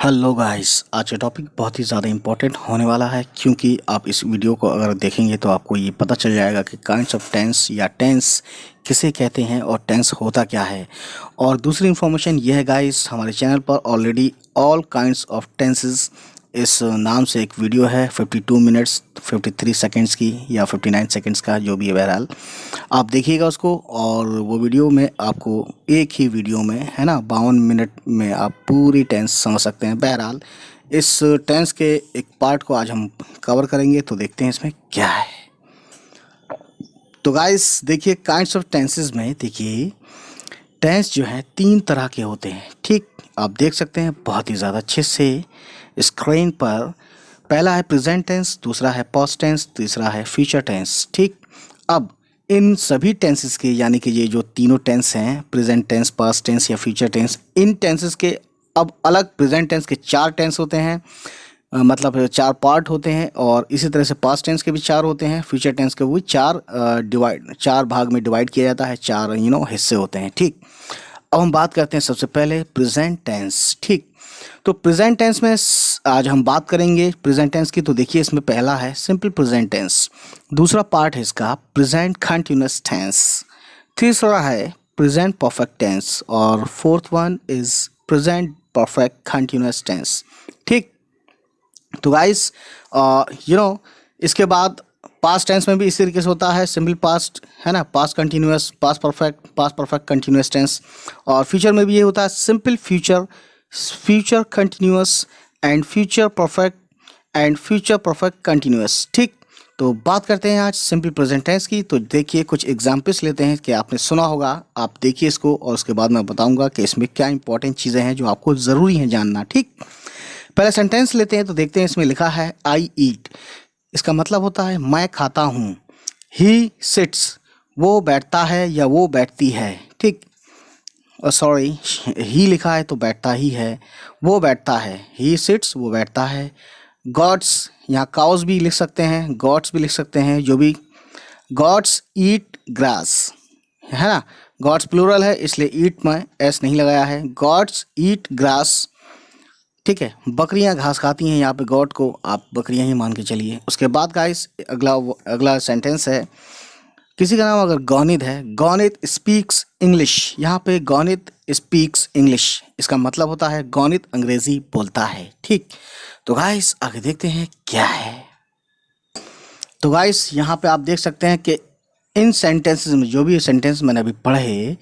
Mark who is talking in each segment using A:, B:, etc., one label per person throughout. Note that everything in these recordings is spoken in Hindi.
A: हेलो गाइस, आज का टॉपिक बहुत ही ज़्यादा इम्पोर्टेंट होने वाला है क्योंकि आप इस वीडियो को अगर देखेंगे तो आपको ये पता चल जाएगा कि काइंड्स ऑफ टेंस या टेंस किसे कहते हैं और टेंस होता क्या है। और दूसरी इन्फॉर्मेशन ये है गाइस, हमारे चैनल पर already all kinds of tenses इस नाम से एक वीडियो है 52 मिनट्स 53 सेकंड्स की या 59 सेकंड्स का, जो भी है बहरहाल आप देखिएगा उसको। और वो वीडियो में आपको एक ही वीडियो में है ना 52 मिनट में आप पूरी टेंस समझ सकते हैं। बहरहाल इस टेंस के एक पार्ट को आज हम कवर करेंगे, तो देखते हैं इसमें क्या है। तो गाइस देखिए, काइंड्स ऑफ टेंसेस में देखिए टेंस जो है 3 तरह के होते हैं। ठीक, आप देख सकते हैं बहुत ही ज़्यादा अच्छे से स्क्रीन पर। पहला है प्रेजेंट टेंस, दूसरा है पास्ट टेंस, तीसरा है फ्यूचर टेंस। ठीक, अब इन सभी टेंसेस के यानी कि ये जो तीनों टेंस हैं, प्रेजेंट टेंस, पास्ट टेंस या फ्यूचर टेंस, इन टेंसेस के अब अलग प्रेजेंट टेंस के 4 टेंस होते हैं, मतलब 4 पार्ट होते हैं। और इसी तरह से पास्ट टेंस के भी 4 होते हैं, फ्यूचर टेंस के भी 4 भाग में डिवाइड किया जाता है, 4 हिस्से होते हैं। ठीक, अब हम बात करते हैं सबसे पहले प्रेजेंट टेंस। ठीक, तो प्रेजेंट टेंस में आज हम बात करेंगे प्रेजेंट टेंस की। तो देखिए इसमें पहला है सिंपल प्रेजेंट टेंस, दूसरा पार्ट है इसका प्रेजेंट कंटिन्यूअस टेंस, तीसरा है प्रेजेंट परफेक्ट टेंस और fourth one is present perfect continuous tense. ठीक, तो गाइस इसके बाद पास्ट टेंस में भी इस तरीके से होता है, सिंपल पास्ट है ना, past continuous, past perfect continuous tense. और फ्यूचर में भी ये होता है simple future, future continuous and future perfect continuous. ठीक, तो बात करते हैं आज सिंपल प्रेजेंट टेंस की। तो देखिए कुछ एग्जाम्पल्स लेते हैं कि आपने सुना होगा, आप देखिए इसको और उसके बाद मैं बताऊंगा कि इसमें क्या इंपॉर्टेंट चीज़ें हैं जो आपको ज़रूरी हैं जानना। ठीक, पहले सेंटेंस लेते हैं तो देखते हैं इसमें लिखा है आई ईट, इसका मतलब होता है मैं खाता हूँ। ही सिट्स, वो बैठता है या वो बैठती है। ठीक, सॉरी, ही लिखा है तो बैठता ही है, वो बैठता है, ही सिट्स, वो बैठता है। गॉड्स, यहाँ काउस भी लिख सकते हैं, गॉड्स भी लिख सकते हैं, जो भी। गॉड्स ईट ग्रास, है ना, गॉड्स प्लूरल है इसलिए ईट में एस नहीं लगाया है, गॉड्स ईट ग्रास। ठीक है, बकरियां घास खाती हैं, यहाँ पे गॉड को आप बकरियां ही मान के चलिए। उसके बाद गाइस अगला सेंटेंस है, किसी का नाम अगर गौनित है, गौनित स्पीक्स इंग्लिश, यहाँ पे गौनित स्पीक्स इंग्लिश, इसका मतलब होता है गौनित अंग्रेजी बोलता है। ठीक, तो गाइस आगे देखते हैं क्या है। तो गाइस यहाँ पे आप देख सकते हैं कि इन सेंटेंसेस में, जो भी सेंटेंस मैंने अभी पढ़े,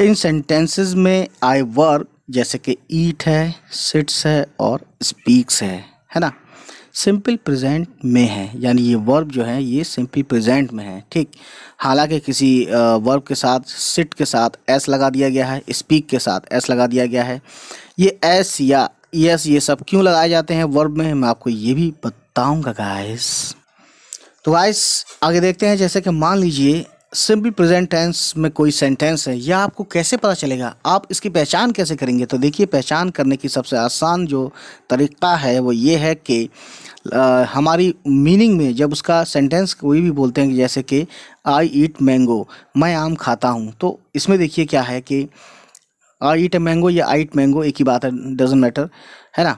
A: इन सेंटेंसेस में आई वर्क जैसे कि ईट है, सिट्स है और स्पीक्स है ना, सिंपल प्रेजेंट में है, यानी ये वर्ब जो है ये सिंपल प्रेजेंट में है। ठीक, हालांकि किसी वर्ब के साथ, सिट के साथ एस लगा दिया गया है, स्पीक के साथ एस लगा दिया गया है। ये एस या यस ये सब क्यों लगाए जाते हैं वर्ब में, मैं आपको ये भी बताऊंगा गाइस। तो गाइस आगे देखते हैं, जैसे कि मान लीजिए सिंपल प्रेजेंट टेंस में कोई सेंटेंस है, यह आपको कैसे पता चलेगा, आप इसकी पहचान कैसे करेंगे। तो देखिए पहचान करने की सबसे आसान जो तरीका है वो ये है कि हमारी मीनिंग में जब उसका सेंटेंस कोई भी बोलते हैं, जैसे कि आई ईट मैंगो, मैं आम खाता हूँ, तो इसमें देखिए क्या है कि आई ईट मैंगो या आई ईट मैंगो एक ही बात है, डजेंट मैटर, है ना।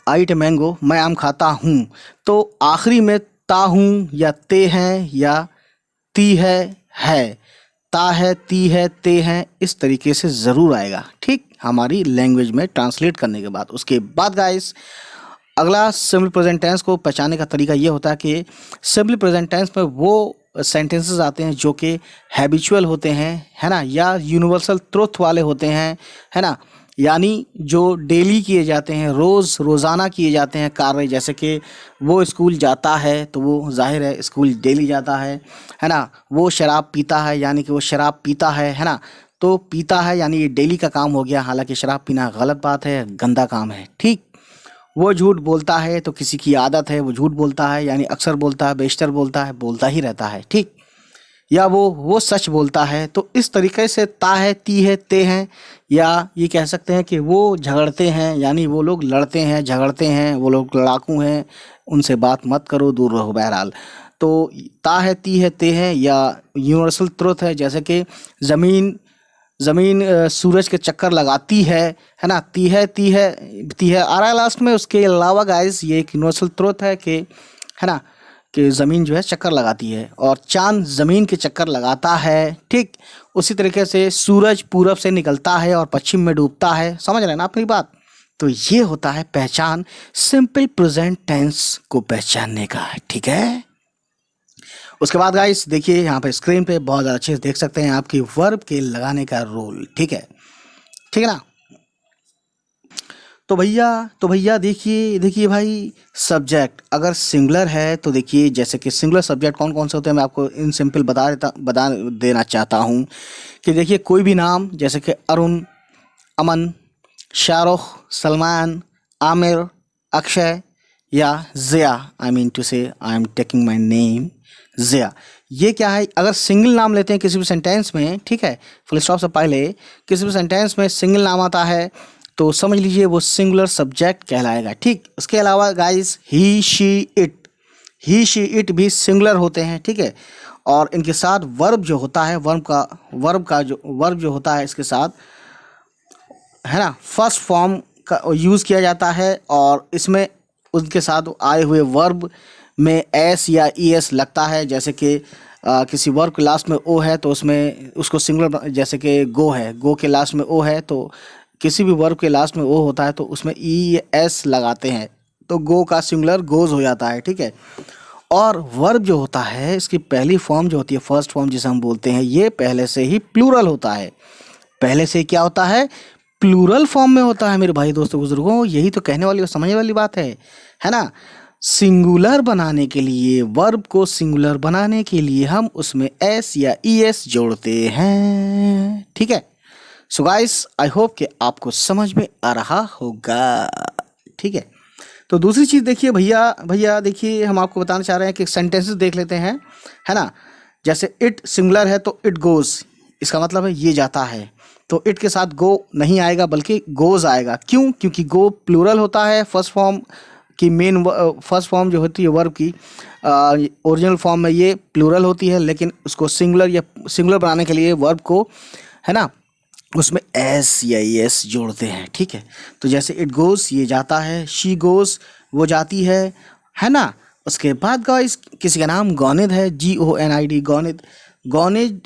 A: आई ईट मैंगो, मैं आम खाता हूँ, तो आखिरी में ता हूँ या ते हैं या ती है, ता है, ती है, ते हैं, इस तरीके से ज़रूर आएगा। ठीक, हमारी लैंग्वेज में ट्रांसलेट करने के बाद। उसके बाद गाइस अगला सिंपल प्रेजेंट टेंस को पहचानने का तरीका ये होता है कि सिंपल प्रेजेंट टेंस में वो सेंटेंसेस आते हैं जो कि हैबिचुअल होते हैं, है ना, या यूनिवर्सल ट्रुथ वाले होते हैं, है ना, यानी जो डेली किए जाते हैं, रोज़ाना किए जाते हैं कार्य। जैसे कि वो स्कूल जाता है तो वो जाहिर है स्कूल डेली जाता है ना। वो शराब पीता है यानी कि वो शराब पीता है ना, तो पीता है यानी ये डेली का काम हो गया, हालांकि शराब पीना गलत बात है, गंदा काम है। ठीक, वो झूठ बोलता है तो किसी की आदत है, वो झूठ बोलता है यानी अक्सर बोलता है, बेशतर बोलता है, बोलता ही रहता है। ठीक, या वो सच बोलता है। तो इस तरीके से ता है, ती है, ते हैं, या ये कह सकते हैं कि वो झगड़ते हैं यानी वो लोग लड़ते हैं, झगड़ते हैं, वो लोग लड़ाकू हैं, उनसे बात मत करो, दूर रहो। बहरहाल तो ता है, ती है, ते हैं, या यूनिवर्सल ट्रुथ है, जैसे कि ज़मीन ज़मीन सूरज के चक्कर लगाती है ना, ती है आ रहा है लास्ट में। उसके अलावा गाइस ये एक यूनिवर्सल ट्रुथ है कि, है ना, कि ज़मीन जो है चक्कर लगाती है और चांद ज़मीन के चक्कर लगाता है। ठीक उसी तरीके से सूरज पूरब से निकलता है और पश्चिम में डूबता है। समझ रहे हैं ना अपनी बात? तो ये होता है पहचान सिंपल प्रेजेंट टेंस को पहचानने का। ठीक है, उसके बाद गाइस देखिए यहाँ पे स्क्रीन पे बहुत अच्छे से देख सकते हैं आपकी वर्ब के लगाने का रोल। ठीक है ना। तो भैया देखिए भाई, सब्जेक्ट अगर सिंगुलर है तो देखिए, जैसे कि सिंगुलर सब्जेक्ट कौन कौन से होते हैं मैं आपको इन सिंपल बता देना चाहता हूँ कि देखिए कोई भी नाम जैसे कि अरुण, अमन, शाहरुख, सलमान, आमिर, अक्षय या ज़िया, आई mean to say I am taking my name Zia, ये क्या है, अगर सिंगल नाम लेते हैं किसी भी सेंटेंस में, ठीक है, फुल स्टॉप से पहले किसी भी सेंटेंस में सिंगल नाम आता है तो समझ लीजिए वो सिंगुलर सब्जेक्ट कहलाएगा। ठीक, उसके अलावा गाइस ही शी इट भी सिंगुलर होते हैं। ठीक है, और इनके साथ वर्ब जो होता है, वर्ब जो होता है इसके साथ, है ना, फर्स्ट फॉर्म का यूज़ किया जाता है और इसमें उनके साथ आए हुए वर्ब में एस या ई एस लगता है। जैसे कि किसी वर्ब के लास्ट में ओ है तो उसमें उसको सिंगुलर, जैसे कि गो है, गो के लास्ट में ओ है तो किसी भी वर्ब के लास्ट में ओ होता है तो उसमें ई एस लगाते हैं तो गो का सिंगुलर गोज हो जाता है। ठीक है, और वर्ब जो होता है इसकी पहली फॉर्म जो होती है, फर्स्ट फॉर्म जिसे हम बोलते हैं, ये पहले से ही प्लूरल होता है। पहले से क्या होता है? प्लूरल फॉर्म में होता है मेरे भाई दोस्तों बुजुर्गों। यही तो कहने वाली और समझने वाली बात है ना। सिंगुलर बनाने के लिए, वर्ब को सिंगुलर बनाने के लिए हम उसमें एस या ई एस जोड़ते हैं। ठीक है, सो गाइस आई होप कि आपको समझ में आ रहा होगा। ठीक है, तो दूसरी चीज़ देखिए भैया देखिए, हम आपको बताना चाह रहे हैं कि सेंटेंसेस देख लेते हैं, है ना। जैसे इट सिंगुलर है तो इट गोज़, इसका मतलब है ये जाता है, तो इट के साथ गो नहीं आएगा बल्कि गोज़ आएगा। क्यों? क्योंकि गो प्लूरल होता है, फर्स्ट फॉर्म की फर्स्ट फॉर्म जो होती है वर्ब की ओरिजिनल फॉर्म में ये प्लूरल होती है, लेकिन उसको सिंगुलर बनाने के लिए वर्ब को, है ना, उसमें एस या एस जोड़ते हैं। ठीक है, तो जैसे इट गोज़ ये जाता है, शी गोज़ वो जाती है ना। उसके बाद गाइस किसी का नाम गौनिद है, GONID,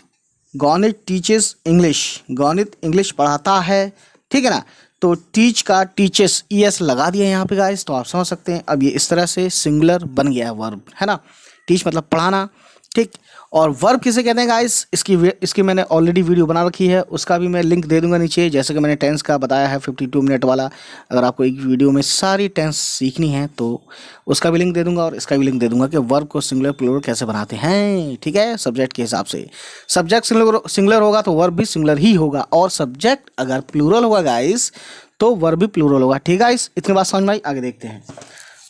A: गौनिद टीचेस इंग्लिश, गौनिद इंग्लिश पढ़ाता है। ठीक है ना, तो टीच का टीचेस ES लगा दिया यहाँ पे गाइस, तो आप समझ सकते हैं अब ये इस तरह से सिंगुलर बन गया वर्ब, है ना। टीच मतलब पढ़ाना। ठीक, और वर्ब किसे कहते हैं गाइस, इसकी मैंने ऑलरेडी वीडियो बना रखी है, उसका भी मैं लिंक दे दूंगा नीचे। जैसे कि मैंने टेंस का बताया है 52 मिनट वाला, अगर आपको एक वीडियो में सारी टेंस सीखनी है तो उसका भी लिंक दे दूंगा और इसका भी लिंक दे दूंगा कि वर्ब को सिंगुलर प्लूरल कैसे बनाते हैं। ठीक है, सब्जेक्ट के हिसाब से सब्जेक्ट सिंगुलर होगा तो वर्ब भी सिंगुलर ही होगा, और सब्जेक्ट अगर प्लूरल होगा गाइस तो वर्ब भी प्लूरल होगा। ठीक है गाइस, इतनी बात समझ में आई? आगे देखते हैं।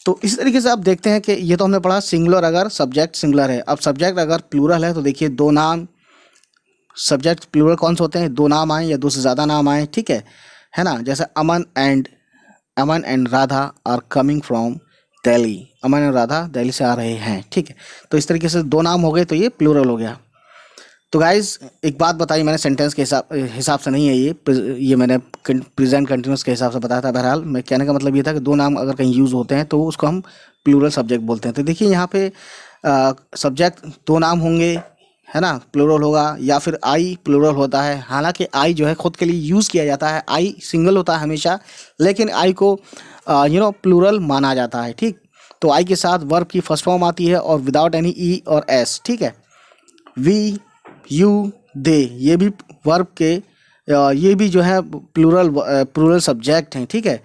A: तो इस तरीके से आप देखते हैं कि ये तो हमने पढ़ा सिंगुलर अगर सब्जेक्ट सिंगुलर है। अब सब्जेक्ट अगर प्लूरल है तो देखिए दो नाम, सब्जेक्ट प्लूरल कौन से होते हैं? दो नाम आए या दो से ज़्यादा नाम आए। ठीक है ना। जैसे Aman and Radha are coming from Delhi, Aman और राधा दिल्ली से आ रहे हैं। ठीक है, तो इस तरीके से दो नाम हो गए तो ये प्लूरल हो गया। तो गाइज एक बात बताई मैंने, सेंटेंस के हिसाब से नहीं है ये मैंने प्रेजेंट कंटिन्यूस के हिसाब से बताया था। बहरहाल मैं कहने का मतलब ये था कि दो नाम अगर कहीं यूज़ होते हैं तो उसको हम प्लूरल सब्जेक्ट बोलते हैं। तो देखिए यहाँ पे सब्जेक्ट दो नाम होंगे, है ना, प्लूरल होगा, या फिर आई प्लूरल होता है। हालांकि आई जो है खुद के लिए यूज़ किया जाता है, आई सिंगल होता है हमेशा, लेकिन आई को प्लूरल माना जाता है। ठीक, तो आई के साथ वर्ब की फर्स्ट फॉर्म आती है और विदाउट एनी ई और एस। ठीक है, वी, यू, दे, ये भी वर्ब के ये भी जो है प्लूरल सब्जेक्ट हैं। ठीक है,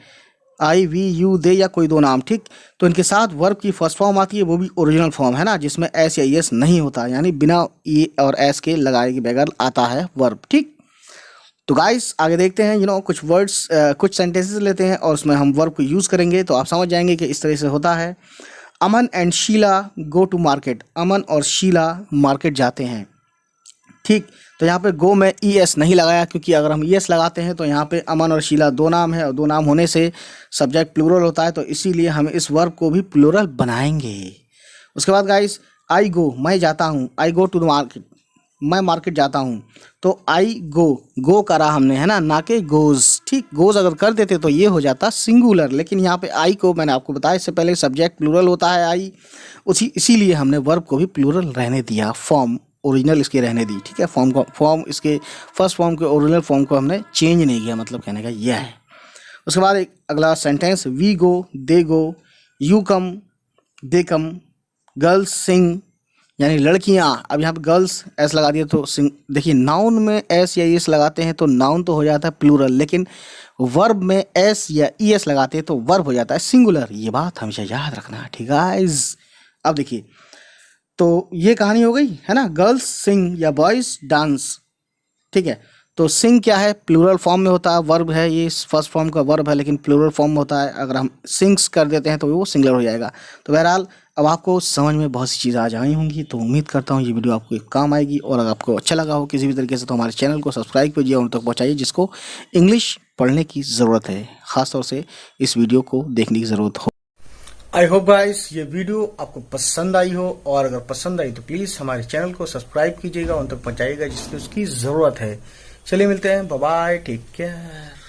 A: आई, वी, यू, दे या कोई दो नाम। ठीक, तो इनके साथ वर्ब की फर्स्ट फॉर्म आती है, वो भी ओरिजिनल फॉर्म, है ना, जिसमें एस या एस नहीं होता, यानी बिना ई और एस के लगाए के बगैर आता है वर्ब। ठीक, तो गाइस आगे देखते हैं कुछ वर्ड्स, कुछ सेंटेंसेस लेते हैं और उसमें हम वर्ब को यूज़ करेंगे तो आप समझ जाएंगे कि इस तरह से होता है। Aman and Sheela go to market, Aman और शीला मार्केट जाते हैं। ठीक, तो यहाँ पे गो में ई एस नहीं लगाया, क्योंकि अगर हम ई एस लगाते हैं तो यहाँ पे अमन और शीला दो नाम है और दो नाम होने से सब्जेक्ट प्लूरल होता है, तो इसीलिए हम इस वर्ब को भी प्लूरल बनाएंगे। उसके बाद गाइस आई गो, मैं जाता हूँ, आई गो टू द मार्केट, मैं मार्केट जाता हूँ, तो आई गो करा हमने, है ना कि गोज। ठीक, गोज अगर कर देते तो ये हो जाता सिंगुलर, लेकिन यहाँ पे आई को मैंने आपको बताया इससे पहले सब्जेक्ट प्लूरल होता है आई, इसीलिए हमने वर्ब को भी प्लूरल रहने दिया, फॉर्म ओरिजिनल इसके रहने दी। ठीक है, फॉर्म इसके फर्स्ट फॉर्म के ओरिजिनल फॉर्म को हमने चेंज नहीं किया, मतलब कहने का यह है। उसके बाद एक अगला sentence, we go, they go, you come, they come, girls sing, यानी लड़कियां। अब यहाँ पे गर्ल्स एस लगा दिया तो सिंग। देखिए नाउन में एस या एस लगाते हैं तो नाउन तो हो जाता है प्लूरल, लेकिन वर्ब में एस या ई एस लगाते हैं तो वर्ब हो जाता है सिंगुलर। ये बात हमेशा याद रखना, ठीक है। अब देखिए, तो ये कहानी हो गई, है ना, गर्ल्स सिंग या बॉयज डांस। ठीक है, तो सिंग क्या है, प्लूरल फॉर्म में होता है, वर्ब है, ये फर्स्ट फॉर्म का वर्ब है लेकिन प्लूरल फॉर्म में होता है। अगर हम सिंग्स कर देते हैं तो वो सिंगुलर हो जाएगा। तो बहरहाल अब आपको समझ में बहुत सी चीज़ें आ जाई होंगी, तो उम्मीद करता हूँ ये वीडियो आपको एक काम आएगी। और अगर आपको अच्छा लगा हो किसी भी तरीके से तो हमारे चैनल को सब्सक्राइब कीजिए और उन तक पहुँचाइए जिसको इंग्लिश पढ़ने की ज़रूरत है, ख़ासतौर से इस वीडियो को देखने की ज़रूरत हो। आई होप गाइस ये वीडियो आपको पसंद आई हो, और अगर पसंद आई तो प्लीज़ हमारे चैनल को सब्सक्राइब कीजिएगा, उन तक पहुँचाइएगा जिसकी उसकी ज़रूरत है। चलिए मिलते हैं, बाय बाय, टेक केयर।